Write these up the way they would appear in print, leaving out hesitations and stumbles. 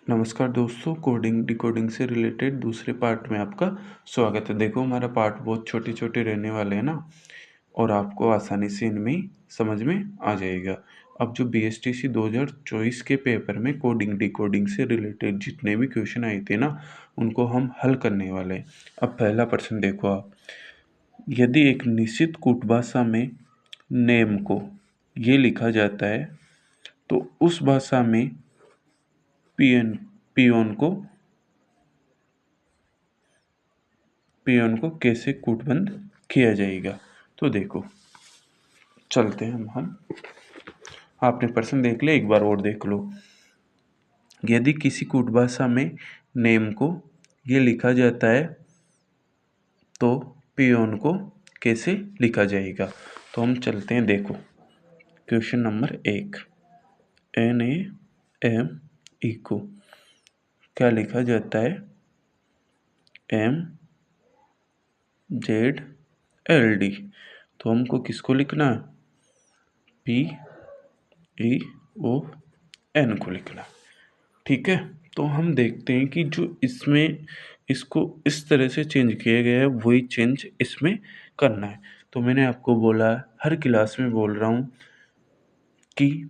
नमस्कार दोस्तों, coding decoding से रिलेटेड दूसरे पार्ट में आपका स्वागत है। देखो, हमारा पार्ट बहुत छोटे छोटे रहने वाले हैं ना, और आपको आसानी से इनमें समझ में आ जाएगा। अब जो BSTC 2024 के पेपर में कोडिंग डिकोडिंग से रिलेटेड जितने भी क्वेश्चन आए थे ना, उनको हम हल करने वाले हैं। अब पहला प्रश्न देखो आप, यदि एक निश्चित कूट भाषा में नेम को ये लिखा जाता है तो उस भाषा में पियोन को कैसे कूटबंद किया जाएगा। तो देखो, चलते हैं हम आपने प्रश्न देख लिया, एक बार और देख लो। यदि किसी कूट भाषा में नेम को ये लिखा जाता है तो पियोन को कैसे लिखा जाएगा। तो हम चलते हैं, देखो क्वेश्चन नंबर 1, NAME को क्या लिखा जाता है, MZLD। तो हमको किसको लिखना है, PEON को लिखना है। ठीक है, तो हम देखते हैं कि जो इसमें इसको इस तरह से चेंज किया गया है वही चेंज इसमें करना है। तो मैंने आपको बोला, हर क्लास में बोल रहा हूँ कि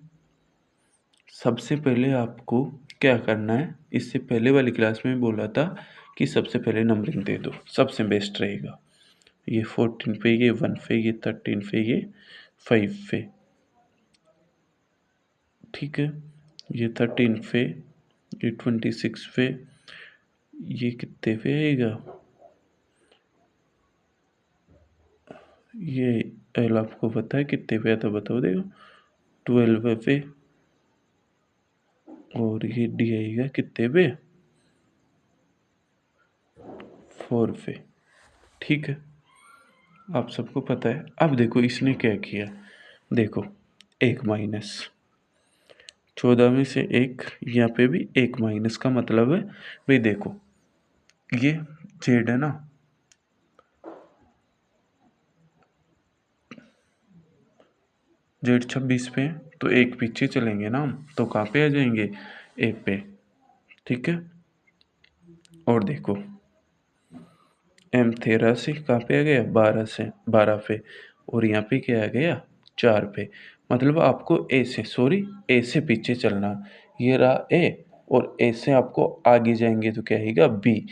सबसे पहले आपको क्या करना है। इससे पहले वाली क्लास में बोला था कि सबसे पहले नंबरिंग दे दो, सबसे बेस्ट रहेगा। ये 14 पे, ये 1 पे, ये 13 पे, ये 5 पे। ठीक है, ये 13 पे, ये 26 पे, ये कितने पे आएगा, ये एल आपको पता है कितने पे आता, बताओ देखो, 12 पे। और ये डी आएगा कितने पे, 4 पे। ठीक है, आप सबको पता है। अब देखो इसने क्या किया, देखो 1 माइनस 14 में से 1, यहाँ पे भी 1 माइनस का मतलब है भाई, देखो ये जेड है ना, जेड 26 पे, तो एक पीछे चलेंगे ना हम, तो कहाँ पे आ जाएंगे, ए पे। ठीक है, और देखो M83 कहाँ पे आ गया, 12 पे, और यहाँ पे क्या आ गया, 4 पे। मतलब आपको ए से पीछे चलना, ये रहा ए, और ए से आपको आगे जाएंगे तो क्या आएगा, बी।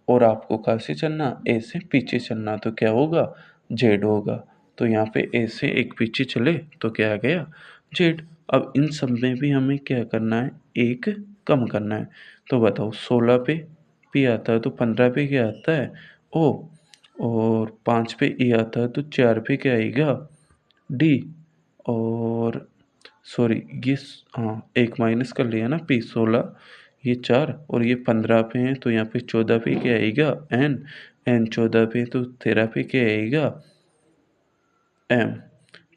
और आपको कहाँ से चलना, ए से पीछे चलना, तो क्या होगा, जेड होगा। तो यहाँ पे ए से एक पीछे चले तो क्या आ गया, जेड। अब इन सब में भी हमें क्या करना है, एक कम करना है। तो बताओ 16 पे पी आता है तो 15 पे क्या आता है, ओ। और 5 पे ई आता है तो 4 पे क्या आएगा, डी। और सॉरी ये हाँ, एक माइनस कर लिया ना, पी 16, ये 4, और ये 15 पे है तो यहाँ पे 14 पे क्या आएगा, एन 14 पे तो 13 पे क्या आएगा, एम।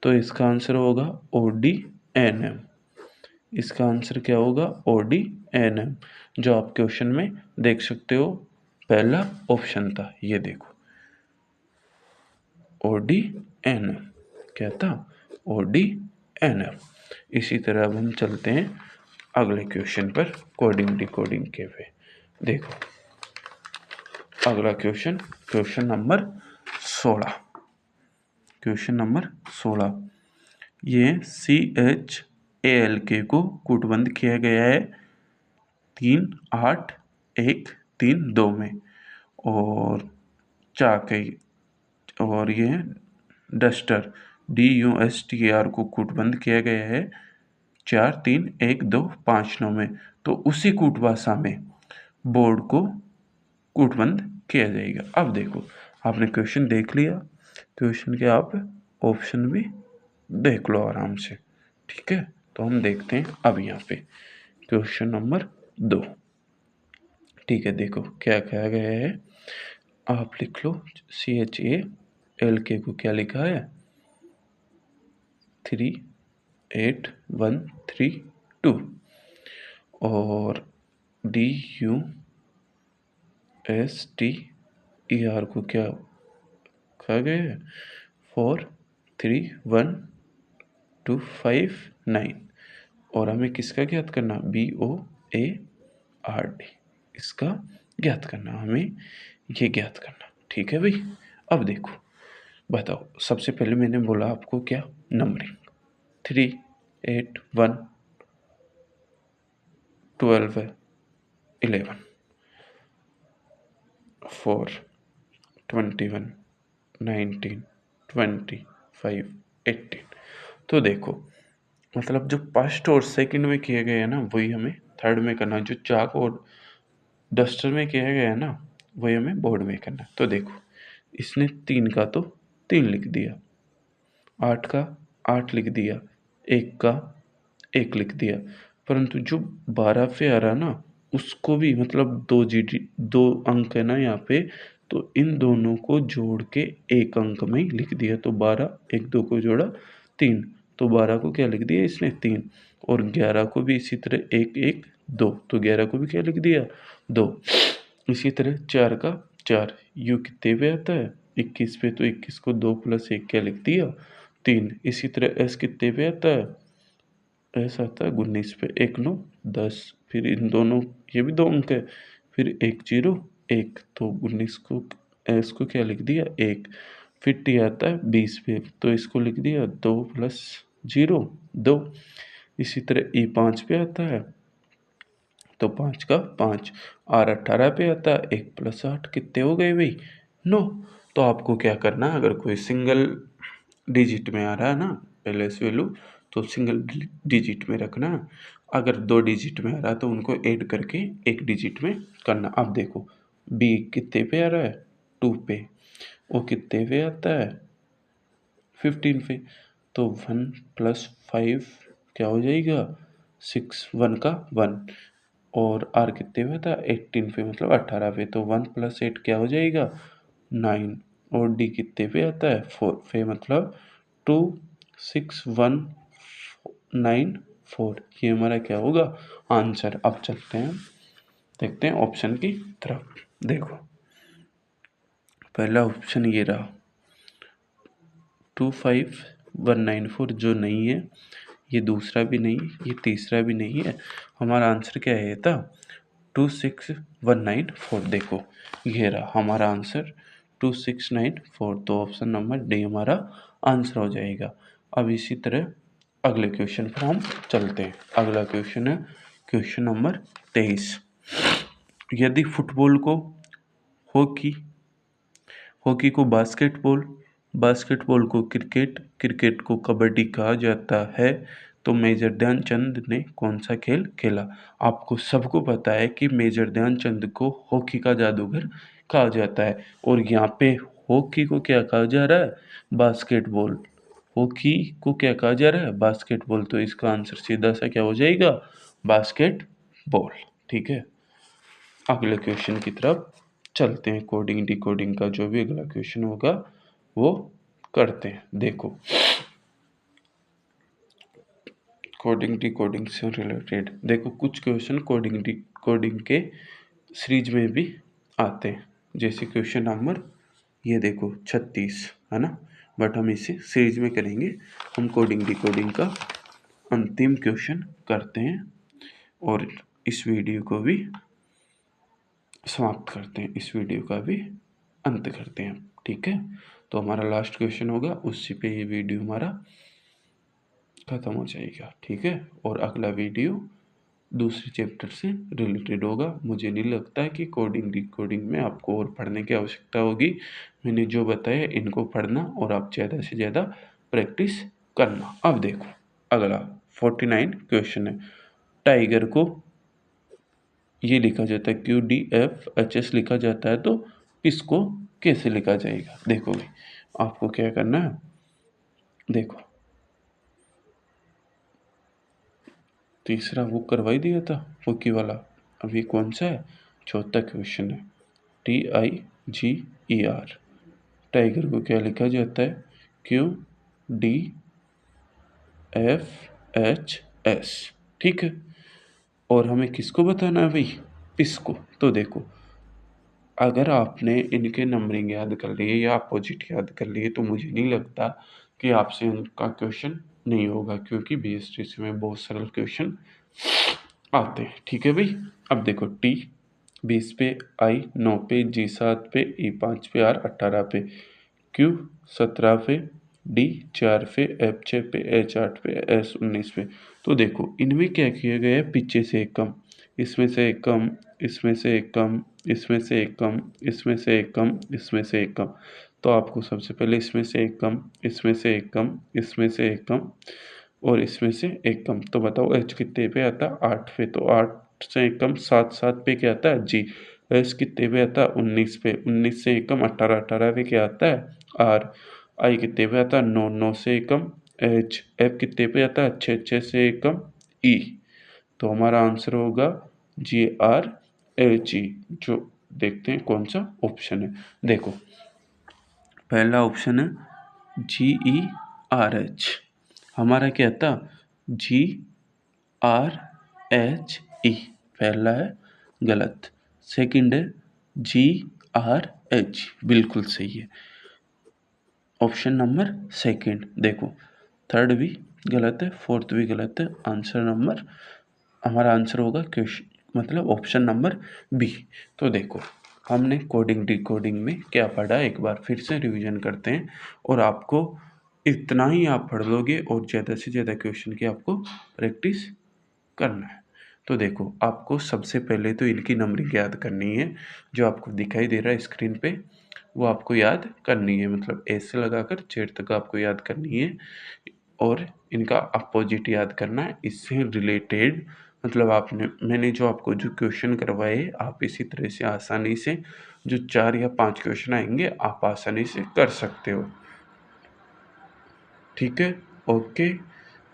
तो इसका आंसर होगा ODNM। इसका आंसर क्या होगा, ODNM, जो आप क्वेश्चन में देख सकते हो, पहला ऑप्शन था, ये देखो ODNM क्या था, ODNM। इसी तरह अब हम चलते हैं अगले क्वेश्चन पर, कोडिंग डिकोडिंग के पे। देखो अगला question, question number 16, question number 16, ये CHALK को कूटबंद किया गया है 3 8 1 3 2 में, और चाक है, और ये डस्टर DUSTR को कूटबंद किया गया है 4 3 1 2 5 9 में। तो उसी कूट भाषा में बोर्ड को कूटबंद किया जाएगा। अब देखो, आपने क्वेश्चन देख लिया, क्वेश्चन के आप ऑप्शन भी देख लो आराम से। ठीक है, तो हम देखते हैं अब यहाँ पे क्वेश्चन नंबर 2। ठीक है, देखो क्या कहा गया है, आप लिख लो CHALK को क्या लिखा है, 38132, और DUSTER को क्या कहा गया है, 431259। और हमें किसका ज्ञात करना, BOA RD, इसका ज्ञात करना, हमें ये ज्ञात करना। ठीक है भाई। अब देखो, बताओ, सबसे पहले मैंने बोला आपको क्या, नंबरिंग 3, 8, 1, 12 है, 11, 4, 21, 19, 20, 5, 18। तो देखो, मतलब जो फर्स्ट और सेकंड में किए गए हैं ना, वही हमें थर्ड में करना है। जो चाक और डस्टर में किया गया है ना, वही हमें बोर्ड में करना है। तो देखो, इसने 3 का तो 3 लिख दिया, 8 का 8 लिख दिया, 1 का 1 लिख दिया, परंतु जो 12 पे आ रहा ना, उसको भी, मतलब 2 अंक है ना यहाँ पे, तो इन दोनों को जोड़ के एक अंक में ही लिख दिया। तो 12, 1 2 को जोड़ा 3, तो 12 को क्या लिख दिया इसने 3, और 11 को भी इसी तरह 1 1 2, तो 11 को भी क्या लिख दिया 2। इसी तरह 4 का 4, यू कितने पे आता है 21 पे, तो 21 को 2 + 1 क्या लिख दिया 3। इसी तरह एस कितने पे आता है, ऐसा आता है 19 पे, 1 9 10, फिर इन दोनों, ये भी 2 अंक है, फिर 1 0 1, तो 19 को, एस को क्या लिख दिया 1। फिर टी आता है 20 पे, तो इसको लिख दिया 2 + 0 2। इसी तरह ई 5 पे आता है, तो 5 का 5। आर 18 पे आता है, 1 + 8 कितने हो गए भाई 9। तो आपको क्या करना है, अगर कोई सिंगल डिजिट में आ रहा है ना पहले से वैल्यू, तो सिंगल डिजिट में रखना। अगर 2 डिजिट में आ रहा है तो उनको ऐड करके एक डिजिट में करना। अब देखो, बी कितने पे आ रहा है 2 पे, ओ कितने पे आता है 15 पे, तो 1 + 5 क्या हो जाएगा 6, 1 का 1, और आर कितने पे था 18 पे, मतलब 18 पे, तो 1 + 8 क्या हो जाएगा 9, और डी कितने पे आता है 4 पे, मतलब 2 6 1 9 4। ये हमारा क्या होगा आंसर। अब चलते हैं, देखते हैं ऑप्शन की तरफ। देखो, पहला ऑप्शन ये रहा 25194, जो नहीं है, ये दूसरा भी नहीं, ये तीसरा भी नहीं है। हमारा आंसर क्या है था 26194। देखो, ये रहा हमारा आंसर 2694, तो ऑप्शन नंबर डी हमारा आंसर हो जाएगा। अब इसी तरह अगले क्वेश्चन पर हम चलते हैं। अगला क्वेश्चन है क्वेश्चन नंबर 23। यदि फुटबॉल को हॉकी, हॉकी को बास्केटबॉल, बास्केटबॉल को क्रिकेट, क्रिकेट को कबड्डी कहा जाता है, तो मेजर ध्यानचंद ने कौन सा खेल खेला। आपको सबको पता है कि मेजर ध्यानचंद को हॉकी का जादूगर कहा जाता है, और यहाँ पे हॉकी को क्या कहा जा रहा है बास्केटबॉल। हॉकी को क्या कहा जा रहा है बास्केटबॉल, तो इसका आंसर सीधा सा क्या हो जाएगा बास्केटबॉल। ठीक है, अगले क्वेश्चन की तरफ चलते हैं। कोडिंग डिकोडिंग का जो भी अगला क्वेश्चन होगा वो करते हैं। देखो, कोडिंग डिकोडिंग से रिलेटेड देखो, कुछ क्वेश्चन कोडिंग डिकोडिंग के सीरीज में भी आते हैं। जैसे क्वेश्चन नंबर ये देखो 36 है ना, बट हम इसे सीरीज में करेंगे। हम कोडिंग डिकोडिंग का अंतिम क्वेश्चन करते हैं और इस वीडियो को भी समाप्त करते हैं, इस वीडियो का भी अंत करते हैं। ठीक है, तो हमारा लास्ट क्वेश्चन होगा, उसी पे ये वीडियो हमारा ख़त्म हो जाएगा। ठीक है, और अगला वीडियो दूसरे चैप्टर से रिलेटेड होगा। मुझे नहीं लगता है कि कोडिंग डिकोडिंग में आपको और पढ़ने की आवश्यकता होगी। मैंने जो बताया इनको पढ़ना और आप ज़्यादा से ज़्यादा प्रैक्टिस करना। अब देखो, अगला 49 क्वेश्चन है। टाइगर को ये लिखा जाता है QDFHS लिखा जाता है, तो इसको कैसे लिखा जाएगा। देखो भाई, आपको क्या करना है, देखो तीसरा वो करवा ही दिया था हॉकी वाला, अभी कौन सा है चौथा क्वेश्चन है। TIGER, टाइगर को क्या लिखा जाता है QDFHS। ठीक है, और हमें किसको बताना है भाई इसको। तो देखो, अगर आपने इनके नंबरिंग याद कर लिए या अपोजिट याद कर लिए, तो मुझे नहीं लगता कि आपसे उनका क्वेश्चन नहीं होगा, क्योंकि BSTC में बहुत सरल क्वेश्चन आते हैं। ठीक है भाई। अब देखो टी 20 पे, आई 9 पे, जी 7 पे, ई 5 पे, आर 18 पे, क्यू 17 पे, डी 4 पे, एफ 6 पे, एच 8 पे, एस 19 पे। तो देखो इनमें क्या किया गया है, पीछे से एक कम, इसमें से एक कम, इसमें से एक कम, इसमें से एक कम, इसमें से एक कम, इसमें से एक कम। तो आपको सबसे पहले इसमें से एक कम, इसमें से एक कम, इसमें से एक कम और इसमें से एक कम। तो बताओ एच कितने पे आता है, 8 पे। तो 8 से एक कम 7, 7 पे क्या आता है, जी। एस कितने पे आता है, 19 पे। 19 से एक कम 18, 18 पे क्या आता है, आर। आई कितने पे आता है, 9, 9 से एक कम, एच। एफ कितने पे आता है, 6, 6 से एक कम, ई। तो हमारा आंसर होगा जी आर एच ई। जो देखते हैं कौन सा ऑप्शन है। देखो पहला ऑप्शन है जी ई आर एच, हमारा क्या था, जी आर एच ई, पहला है गलत। सेकंड है जी आर एच, बिल्कुल सही है ऑप्शन नंबर सेकंड। देखो थर्ड भी गलत है, फोर्थ भी गलत है। आंसर नंबर, हमारा आंसर होगा क्वेश्चन मतलब ऑप्शन नंबर बी। तो देखो हमने कोडिंग डिकोडिंग में क्या पढ़ा, एक बार फिर से रिवीजन करते हैं। और आपको इतना ही आप पढ़ लोगे और ज़्यादा से ज़्यादा क्वेश्चन की आपको प्रैक्टिस करना है। तो देखो आपको सबसे पहले तो इनकी नंबरिंग याद करनी है, जो आपको दिखाई दे रहा है स्क्रीन पे वो आपको याद करनी है। मतलब ए से लगाकर जेड तक आपको याद करनी है और इनका अपोजिट याद करना है। इससे रिलेटेड मतलब आपने मैंने जो आपको जो क्वेश्चन करवाए आप इसी तरह से आसानी से जो 4 या 5 क्वेश्चन आएंगे आप आसानी से कर सकते हो। ठीक है, ओके,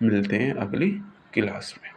मिलते हैं अगली क्लास में।